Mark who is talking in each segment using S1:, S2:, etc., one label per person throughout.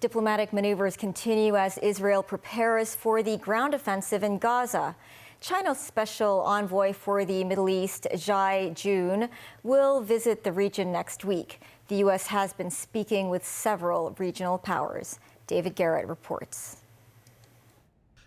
S1: Diplomatic maneuvers continue as Israel prepares for the ground offensive in Gaza. China's special envoy for the Middle East, Zhai Jun, will visit the region next week. The U.S. has been speaking with several regional powers. David Garrett reports.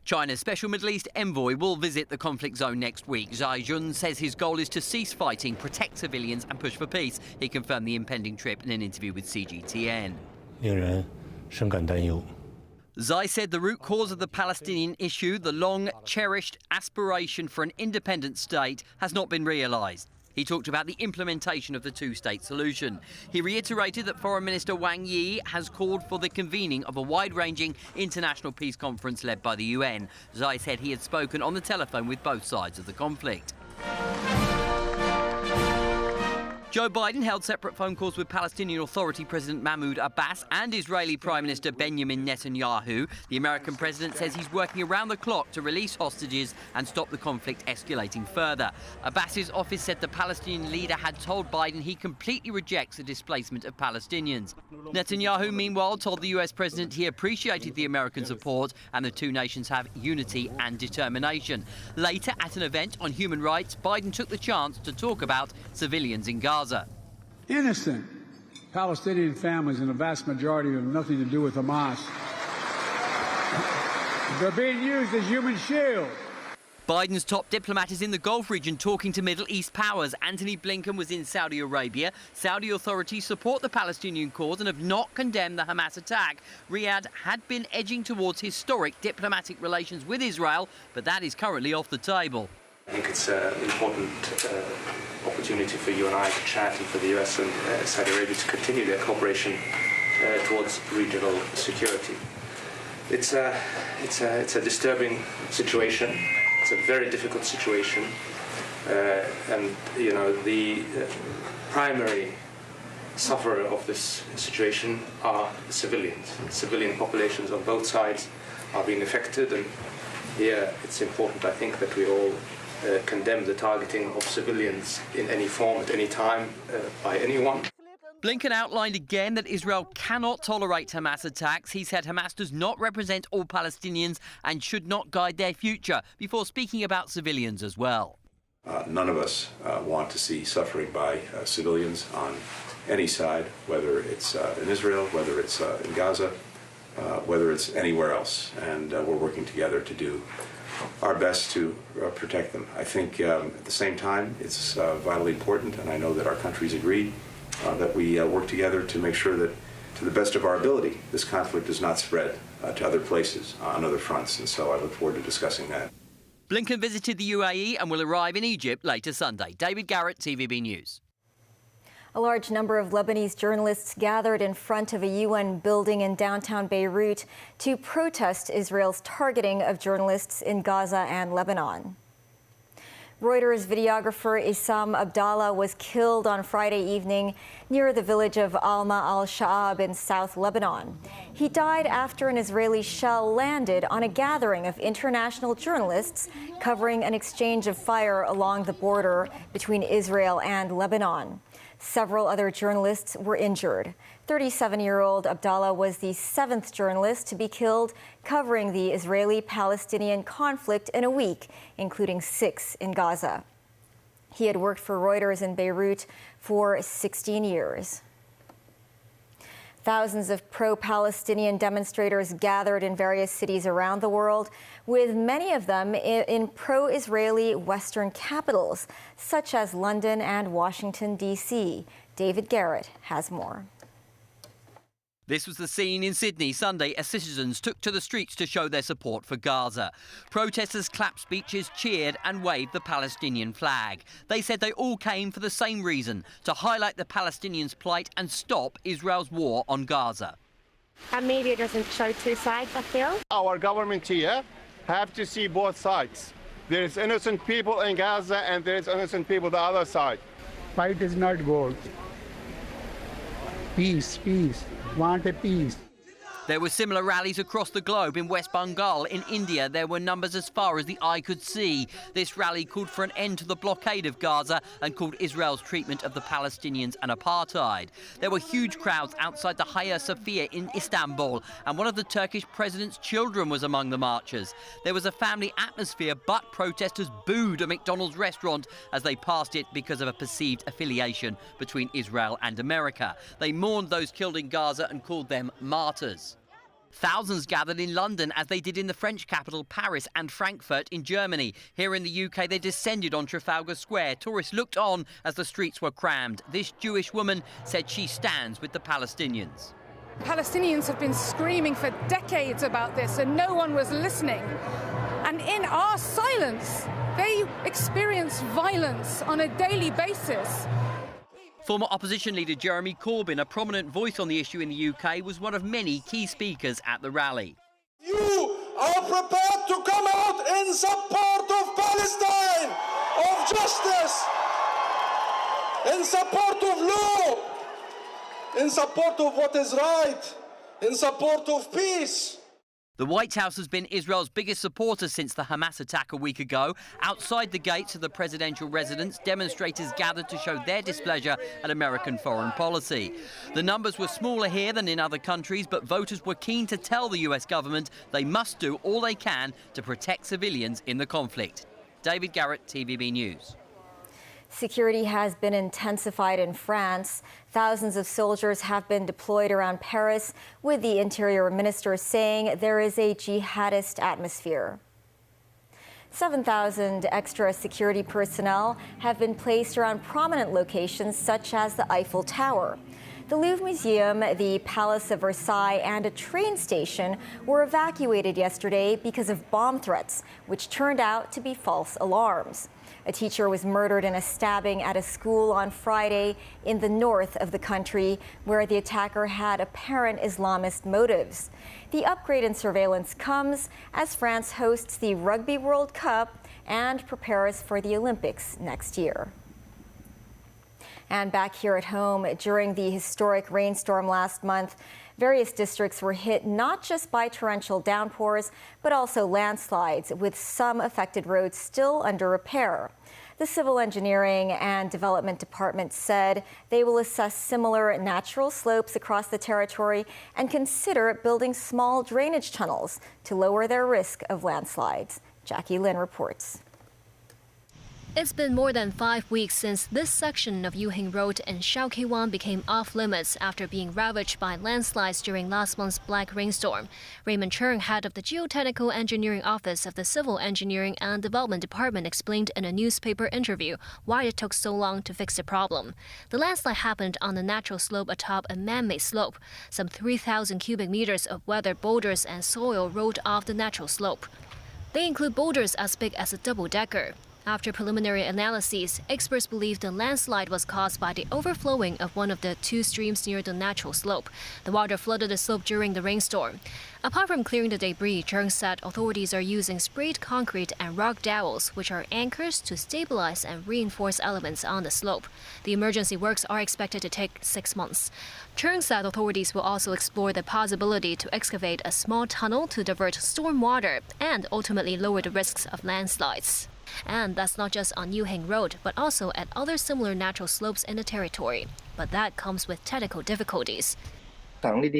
S2: China's special Middle East envoy will visit the conflict zone next week. Zhai Jun says his goal is to cease fighting, protect civilians and push for peace. He confirmed the impending trip in an interview with CGTN.
S3: 令人深感担忧。
S2: Zhai said the root cause of the Palestinian issue, the long-cherished aspiration for an independent state, has not been realised. He talked about the implementation of the two-state solution. He reiterated that Foreign Minister Wang Yi has called for the convening of a wide-ranging international peace conference led by the UN. Zhai said he had spoken on the telephone with both sides of the conflict. Joe Biden held separate phone calls with Palestinian Authority President Mahmoud Abbas and Israeli Prime Minister Benjamin Netanyahu. The American president says he's working around the clock to release hostages and stop the conflict escalating further. Abbas's office said the Palestinian leader had told Biden he completely rejects the displacement of Palestinians. Netanyahu, meanwhile, told the US president he appreciated the American support and the two nations have unity and determination. Later, at an event on human rights, Biden took the chance to talk about civilians in Gaza.
S4: Innocent Palestinian families, and the vast majority have nothing to do with Hamas. They're being used as human shields.
S2: Biden's top diplomat is in the Gulf region talking to Middle East powers. Antony Blinken was in Saudi Arabia. Saudi authorities support the Palestinian cause and have not condemned the Hamas attack. Riyadh had been edging towards historic diplomatic relations with Israel, but that is currently off the table.
S5: I think it's an important opportunity for you and I to chat, and for the US and Saudi Arabia to continue their cooperation towards regional security. It's a disturbing situation. It's a very difficult situation, and you know the primary sufferer of this situation are civilians. Civilian populations on both sides are being affected, and here it's important, I think, that we all condemn the targeting of civilians in any form at any time by anyone.
S2: Blinken outlined again that Israel cannot tolerate Hamas attacks. He said Hamas does not represent all Palestinians and should not guide their future, before speaking about civilians as well.
S6: None of us want to see suffering by civilians on any side, whether it's in Israel, whether it's in Gaza, whether it's anywhere else. And we're working together to do our best to protect them. I think at the same time it's vitally important, and I know that our countries agree, that we work together to make sure that, to the best of our ability, this conflict does not spread to other places on other fronts, and so I look forward to discussing that.
S2: Blinken visited the UAE and will arrive in Egypt later Sunday. David Garrett, TVB News.
S1: A large number of Lebanese journalists gathered in front of a UN building in downtown Beirut to protest Israel's targeting of journalists in Gaza and Lebanon. Reuters videographer Issam Abdallah was killed on Friday evening near the village of Alma al-Sha'ab in South Lebanon. He died after an Israeli shell landed on a gathering of international journalists covering an exchange of fire along the border between Israel and Lebanon. Several other journalists were injured. 37-year-old Abdallah was the 7th journalist to be killed covering the Israeli-Palestinian conflict in a week, including 6 in Gaza. He had worked for Reuters in Beirut for 16 years. Thousands of pro-Palestinian demonstrators gathered in various cities around the world, with many of them in pro-Israeli Western capitals, such as London and Washington, D.C. David Garrett has more.
S2: This was the scene in Sydney Sunday as citizens took to the streets to show their support for Gaza. Protesters clapped speeches, cheered and waved the Palestinian flag. They said they all came for the same reason, to highlight the Palestinians' plight and stop Israel's war on Gaza.
S7: Our media doesn't show two sides, I feel.
S8: Our government here have to see both sides. There is innocent people in Gaza and there is innocent people the other side.
S9: Fight is not gold. Peace, peace. Want a peace.
S2: There were similar rallies across the globe. In West Bengal, in India, there were numbers as far as the eye could see. This rally called for an end to the blockade of Gaza and called Israel's treatment of the Palestinians an apartheid. There were huge crowds outside the Hagia Sophia in Istanbul, and one of the Turkish president's children was among the marchers. There was a family atmosphere, but protesters booed a McDonald's restaurant as they passed it because of a perceived affiliation between Israel and America. They mourned those killed in Gaza and called them martyrs. Thousands gathered in London, as they did in the French capital Paris and Frankfurt in Germany. Here in the UK, they descended on Trafalgar Square. Tourists looked on as the streets were crammed. This Jewish woman said she stands with the Palestinians.
S9: Palestinians have been screaming for decades about this, and no one was listening. And in our silence, they experience violence on a daily basis.
S2: Former opposition leader Jeremy Corbyn, a prominent voice on the issue in the UK, was one of many key speakers at the rally.
S10: You are prepared to come out in support of Palestine, of justice, in support of law, in support of what is right, in support of peace.
S2: The White House has been Israel's biggest supporter since the Hamas attack a week ago. Outside the gates of the presidential residence, demonstrators gathered to show their displeasure at American foreign policy. The numbers were smaller here than in other countries, but voters were keen to tell the US government they must do all they can to protect civilians in the conflict. David Garrett, TVB News.
S1: Security has been intensified in France. Thousands of soldiers have been deployed around Paris, with the Interior Minister saying there is a jihadist atmosphere. 7,000 extra security personnel have been placed around prominent locations such as the Eiffel Tower. The Louvre Museum, the Palace of Versailles, and a train station were evacuated yesterday because of bomb threats, which turned out to be false alarms. A teacher was murdered in a stabbing at a school on Friday in the north of the country, where the attacker had apparent Islamist motives. The upgrade in surveillance comes as France hosts the Rugby World Cup and prepares for the Olympics next year. And back here at home, during the historic rainstorm last month, various districts were hit not just by torrential downpours, but also landslides, with some affected roads still under repair. The Civil Engineering and Development Department said they will assess similar natural slopes across the territory and consider building small drainage tunnels to lower their risk of landslides. Jackie Lin reports.
S11: It's been more than 5 weeks since this section of Yuhing Road in Shaoqiwan became off-limits after being ravaged by landslides during last month's black rainstorm. Raymond Chung, head of the Geotechnical Engineering Office of the Civil Engineering and Development Department, explained in a newspaper interview why it took so long to fix the problem. The landslide happened on a natural slope atop a man-made slope. Some 3,000 cubic meters of weathered boulders and soil rolled off the natural slope. They include boulders as big as a double-decker. After preliminary analyses, experts believe the landslide was caused by the overflowing of one of the two streams near the natural slope. The water flooded the slope during the rainstorm. Apart from clearing the debris, Chung said authorities are using sprayed concrete and rock dowels, which are anchors to stabilize and reinforce elements on the slope. The emergency works are expected to take 6 months. Chung said authorities will also explore the possibility to excavate a small tunnel to divert storm water and ultimately lower the risks of landslides. And that's not just on Yuhing Road, but also at other similar natural slopes in the territory. But that comes with technical difficulties.
S12: Johnny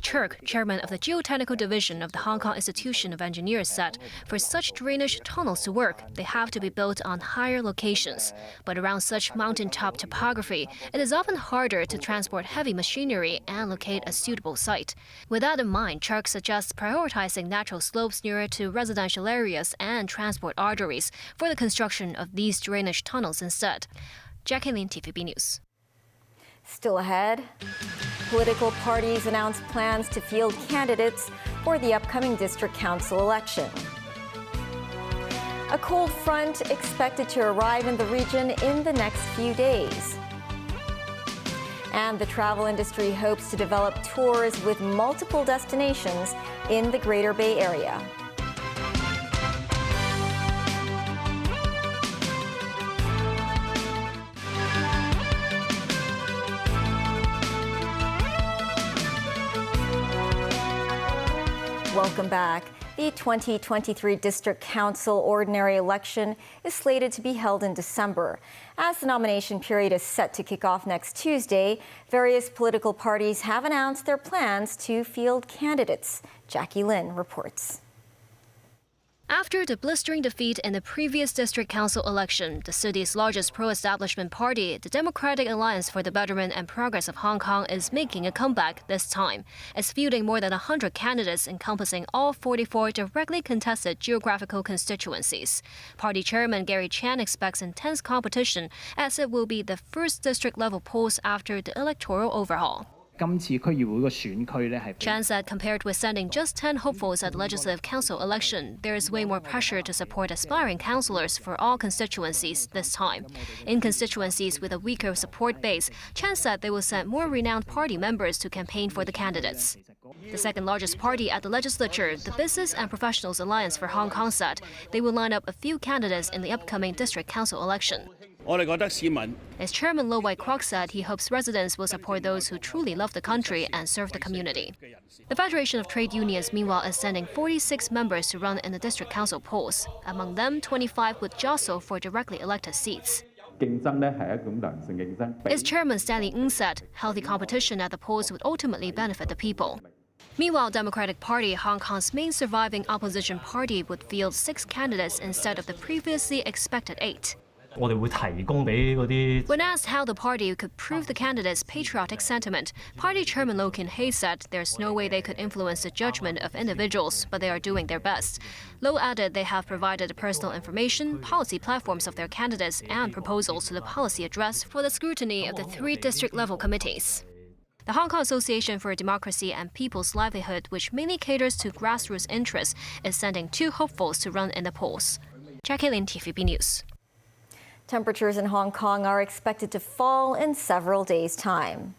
S11: Chirk, chairman of the Geotechnical Division of the Hong Kong Institution of Engineers, said for such drainage tunnels to work, they have to be built on higher locations. But around such mountaintop topography, it is often harder to transport heavy machinery and locate a suitable site. With that in mind, Chirk suggests prioritizing natural slopes nearer to residential areas and transport arteries for the construction of these drainage tunnels instead. Jackie Lin, TVB News.
S1: Still ahead, political parties announced plans to field candidates for the upcoming district council election. A cold front expected to arrive in the region in the next few days. And the travel industry hopes to develop tours with multiple destinations in the Greater Bay Area. Welcome back. The 2023 District Council ordinary election is slated to be held in December. As the nomination period is set to kick off next Tuesday, various political parties have announced their plans to field candidates. Jackie Lin reports.
S11: After the blistering defeat in the previous district council election, the city's largest pro-establishment party, the Democratic Alliance for the Betterment and Progress of Hong Kong, is making a comeback this time. It's fielding more than 100 candidates encompassing all 44 directly contested geographical constituencies. Party chairman Gary Chan expects intense competition, as it will be the first district-level polls after the electoral overhaul. Chan said compared with sending just 10 hopefuls at the Legislative Council election, there is way more pressure to support aspiring councillors for all constituencies this time. In constituencies with a weaker support base, Chan said they will send more renowned party members to campaign for the candidates. The second largest party at the legislature, the Business and Professionals Alliance for Hong Kong, said they will line up a few candidates in the upcoming district council election. As Chairman Lo Wai-kwok said, he hopes residents will support those who truly love the country and serve the community. The Federation of Trade Unions, meanwhile, is sending 46 members to run in the district council polls. Among them, 25 would jostle for directly elected seats. Its chairman Stanley Ng said healthy competition at the polls would ultimately benefit the people. Meanwhile, Democratic Party, Hong Kong's main surviving opposition party, would field 6 candidates instead of the previously expected 8. When asked how the party could prove the candidates' patriotic sentiment, Party Chairman Lo Kin-hei said there's no way they could influence the judgment of individuals, but they are doing their best. Lo added they have provided personal information, policy platforms of their candidates, and proposals to the policy address for the scrutiny of the 3 district-level committees. The Hong Kong Association for Democracy and People's Livelihood, which mainly caters to grassroots interests, is sending 2 hopefuls to run in the polls. Jackie Lin, TVB News.
S1: Temperatures in Hong Kong are expected to fall in several days' time.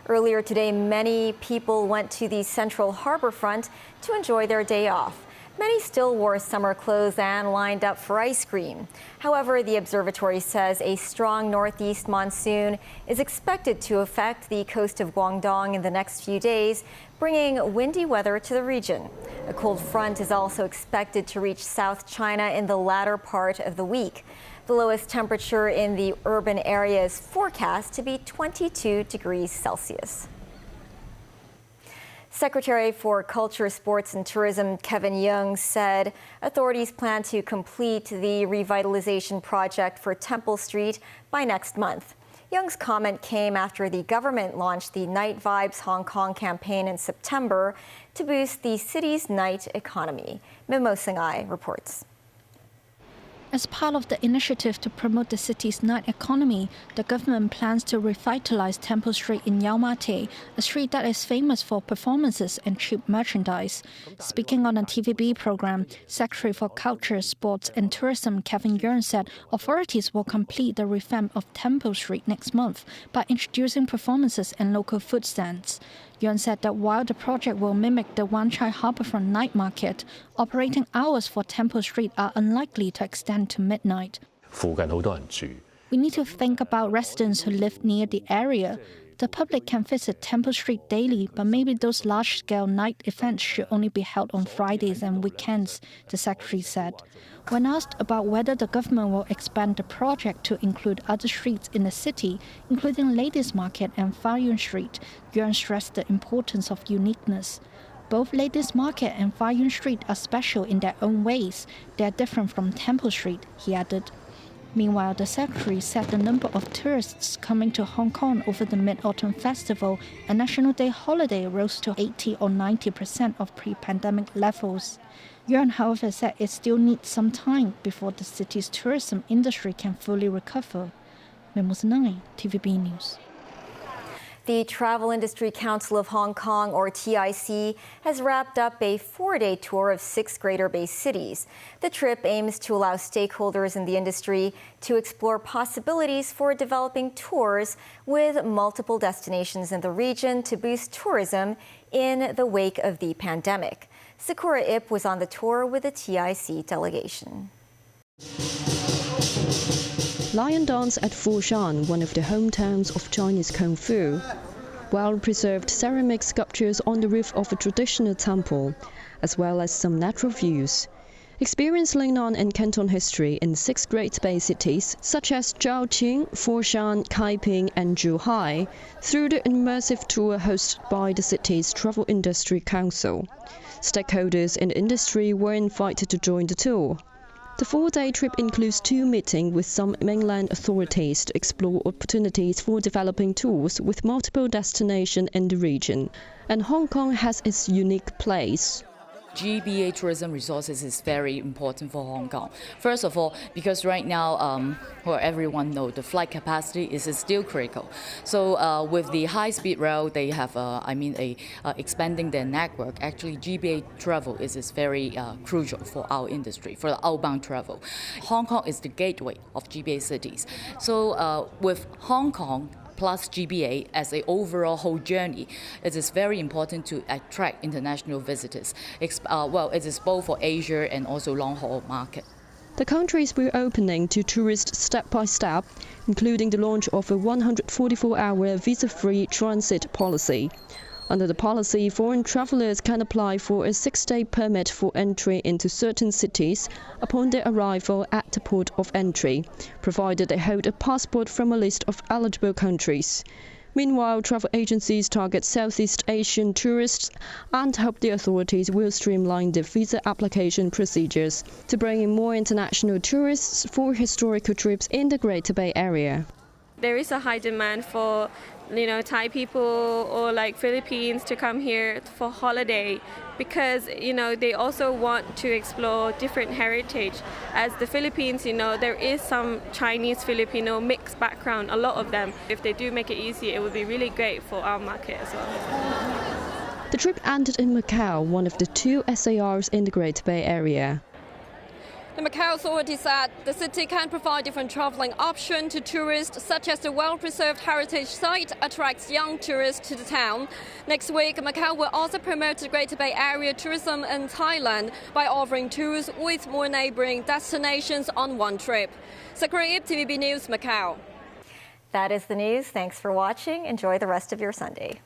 S1: Earlier today, many people went to the Central Harbour Front to enjoy their day off. Many still wore summer clothes and lined up for ice cream. However, the observatory says a strong northeast monsoon is expected to affect the coast of Guangdong in the next few days, bringing windy weather to the region. A cold front is also expected to reach South China in the latter part of the week. The lowest temperature in the urban area is forecast to be 22 degrees Celsius. Secretary for Culture, Sports and Tourism Kevin Yeung said authorities plan to complete the revitalization project for Temple Street by next month. Yeung's comment came after the government launched the Night Vibes Hong Kong campaign in September to boost the city's night economy. Mimo Singhai reports.
S12: As part of the initiative to promote the city's night economy, the government plans to revitalize Temple Street in Yau Ma Tei, a street that is famous for performances and cheap merchandise. Speaking on a TVB program, Secretary for Culture, Sports and Tourism Kevin Yeung said authorities will complete the revamp of Temple Street next month by introducing performances and local food stands. Yeung said that while the project will mimic the Wan Chai Harbourfront night market, operating hours for Temple Street are unlikely to extend to midnight. We need to think about residents who live near the area. The public can visit Temple Street daily, but maybe those large-scale night events should only be held on Fridays and weekends, the secretary said. When asked about whether the government will expand the project to include other streets in the city, including Ladies Market and Fa Yuen Street, Yeung stressed the importance of uniqueness. Both Ladies Market and Fa Yuen Street are special in their own ways. They are different from Temple Street, he added. Meanwhile, the secretary said the number of tourists coming to Hong Kong over the Mid-Autumn Festival and National Day holiday rose to 80 or 90% of pre-pandemic levels. Yeung, however, said it still needs some time before the city's tourism industry can fully recover. Memos 9, TVB News.
S1: The Travel Industry Council of Hong Kong, or TIC, has wrapped up a 4-day tour of 6 Greater Bay cities. The trip aims to allow stakeholders in the industry to explore possibilities for developing tours with multiple destinations in the region to boost tourism in the wake of the pandemic. Sakura Ip was on the tour with the TIC delegation.
S13: Lion dance at Foshan, one of the hometowns of Chinese Kung Fu. well-preserved ceramic sculptures on the roof of a traditional temple, as well as some natural views. Experience Lebanon and Canton history in 6 Great Bay cities, such as Zhaoqing, Foshan, Kaiping and Zhuhai, through the immersive tour hosted by the city's Travel Industry Council. Stakeholders in the industry were invited to join the tour. The 4-day trip includes 2 meetings with some mainland authorities to explore opportunities for developing tours with multiple destinations in the region. And Hong Kong has its unique place.
S14: GBA tourism resources is very important for Hong Kong. First of all, because right now, everyone knows the flight capacity is still critical. So with the high-speed rail, they have, expanding their network. Actually, GBA travel is very crucial for our industry, for the outbound travel. Hong Kong is the gateway of GBA cities. So with Hong Kong plus GBA as an overall whole journey, it is very important to attract international visitors. It is both for Asia and also long-haul market.
S13: The countries will opening to tourists step by step, including the launch of a 144-hour visa-free transit policy. Under the policy, foreign travelers can apply for a 6-day permit for entry into certain cities upon their arrival at the port of entry, provided they hold a passport from a list of eligible countries. Meanwhile, travel agencies target Southeast Asian tourists and hope the authorities will streamline the visa application procedures to bring in more international tourists for historical trips in the Greater Bay Area.
S15: There is a high demand for Thai people or like Philippines to come here for holiday because they also want to explore different heritage. As the Philippines, there is some Chinese Filipino mixed background, a lot of them. If they do make it easy, it would be really great for our market as well.
S13: The trip ended in Macau, one of the 2 SARs in the Greater Bay Area.
S16: The Macau authorities said the city can provide different travelling options to tourists, such as the well-preserved heritage site attracts young tourists to the town. Next week, Macau will also promote the Greater Bay Area tourism in Thailand by offering tours with more neighbouring destinations on one trip. Sakura Ip, TVB News, Macau.
S1: That is the news. Thanks for watching. Enjoy the rest of your Sunday.